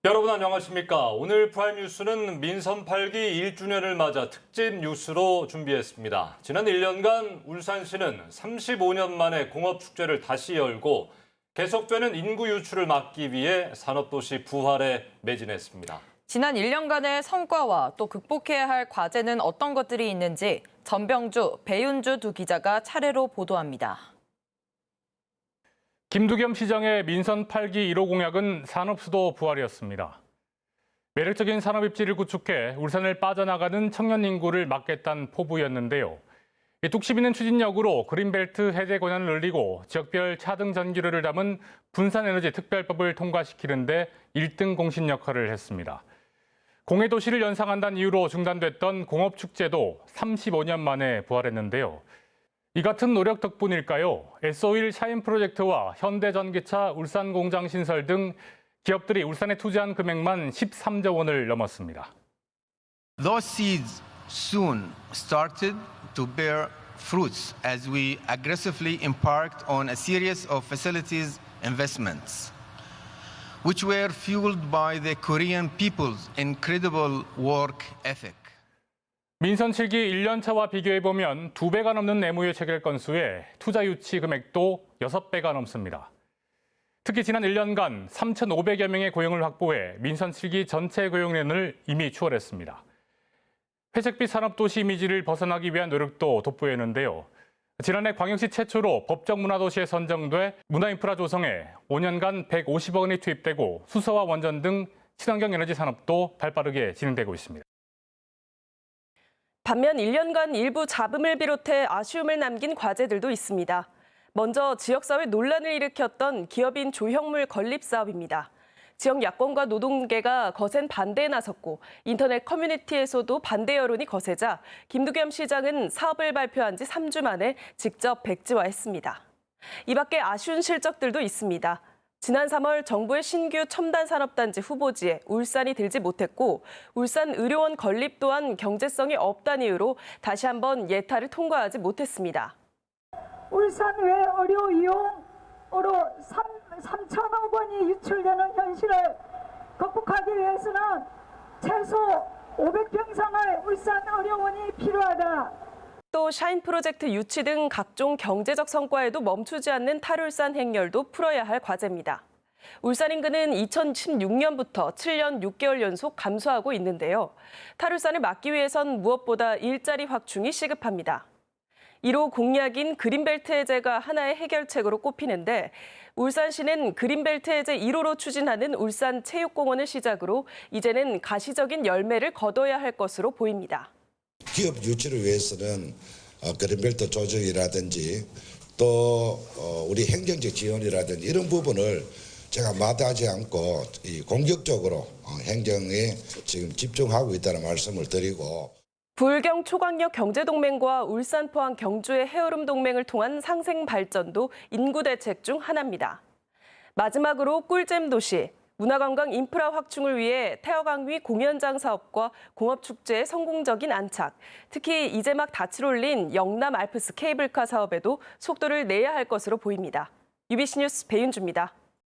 여러분 안녕하십니까? 오늘 프라임 뉴스는 민선 8기 1주년을 맞아 특집 뉴스로 준비했습니다. 지난 1년간 울산시는 35년 만에 공업축제를 다시 열고 계속되는 인구 유출을 막기 위해 산업도시 부활에 매진했습니다. 지난 1년간의 성과와 또 극복해야 할 과제는 어떤 것들이 있는지 전병주, 배윤주 두 기자가 차례로 보도합니다. 김두겸 시장의 민선 8기 1호 공약은 산업수도 부활이었습니다. 매력적인 산업 입지를 구축해 울산을 빠져나가는 청년 인구를 막겠다는 포부였는데요. 뚝심 있는 추진력으로 그린벨트 해제 권한을 늘리고 지역별 차등 전기료를 담은 분산에너지 특별법을 통과시키는 데 1등 공신 역할을 했습니다. 공해도시를 연상한다는 이유로 중단됐던 공업축제도 35년 만에 부활했는데요. 이 같은 노력 덕분일까요? S-오일 샤인 프로젝트와 현대전기차 울산 공장 신설 등 기업들이 울산에 투자한 금액만 13조 원을 넘었습니다. Those seeds soon started to bear fruits as we aggressively embarked on a series of facilities investments, which were fueled by the Korean people's incredible work ethic. 민선 7기 1년차와 비교해보면 2배가 넘는 내무의 체결 건수에 투자 유치 금액도 6배가 넘습니다. 특히 지난 1년간 3,500여 명의 고용을 확보해 민선 7기 전체 고용량을 이미 추월했습니다. 회색빛 산업도시 이미지를 벗어나기 위한 노력도 돋보였는데요. 지난해 광역시 최초로 법정 문화도시에 선정돼 문화인프라 조성에 5년간 150억 원이 투입되고 수소와 원전 등 친환경 에너지 산업도 발빠르게 진행되고 있습니다. 반면 1년간 일부 잡음을 비롯해 아쉬움을 남긴 과제들도 있습니다. 먼저 지역사회 논란을 일으켰던 기업인 조형물 건립 사업입니다. 지역 야권과 노동계가 거센 반대에 나섰고 인터넷 커뮤니티에서도 반대 여론이 거세자 김두겸 시장은 사업을 발표한 지 3주 만에 직접 백지화했습니다. 이 밖에 아쉬운 실적들도 있습니다. 지난 3월 정부의 신규 첨단산업단지 후보지에 울산이 들지 못했고 울산의료원 건립 또한 경제성이 없다는 이유로 다시 한번 예타를 통과하지 못했습니다. 울산 외 의료 이용으로 3천억 원이 유출되는 현실을 극복하기 위해서는 최소 500병상의 울산의료원이 필요하다. 또 샤인 프로젝트 유치 등 각종 경제적 성과에도 멈추지 않는 탈울산 행렬도 풀어야 할 과제입니다. 울산 인구는 2016년부터 7년 6개월 연속 감소하고 있는데요. 탈울산을 막기 위해선 무엇보다 일자리 확충이 시급합니다. 1호 공약인 그린벨트 해제가 하나의 해결책으로 꼽히는데 울산시는 그린벨트 해제 1호로 추진하는 울산체육공원을 시작으로 이제는 가시적인 열매를 거둬야 할 것으로 보입니다. 기업 유치를 위해서는 그린벨트 조정이라든지 또 우리 행정적 지원이라든지 이런 부분을 제가 마다하지 않고 공격적으로 행정에 지금 집중하고 있다는 말씀을 드리고 불경 초강력 경제동맹과 울산 포항 경주의 해오름 동맹을 통한 상생 발전도 인구 대책 중 하나입니다. 마지막으로 꿀잼 도시. 문화관광 인프라 확충을 위해 태화강위 공연장 사업과 공업축제의 성공적인 안착, 특히 이제 막 닻을 올린 영남 알프스 케이블카 사업에도 속도를 내야 할 것으로 보입니다. UBC 뉴스 배윤주입니다.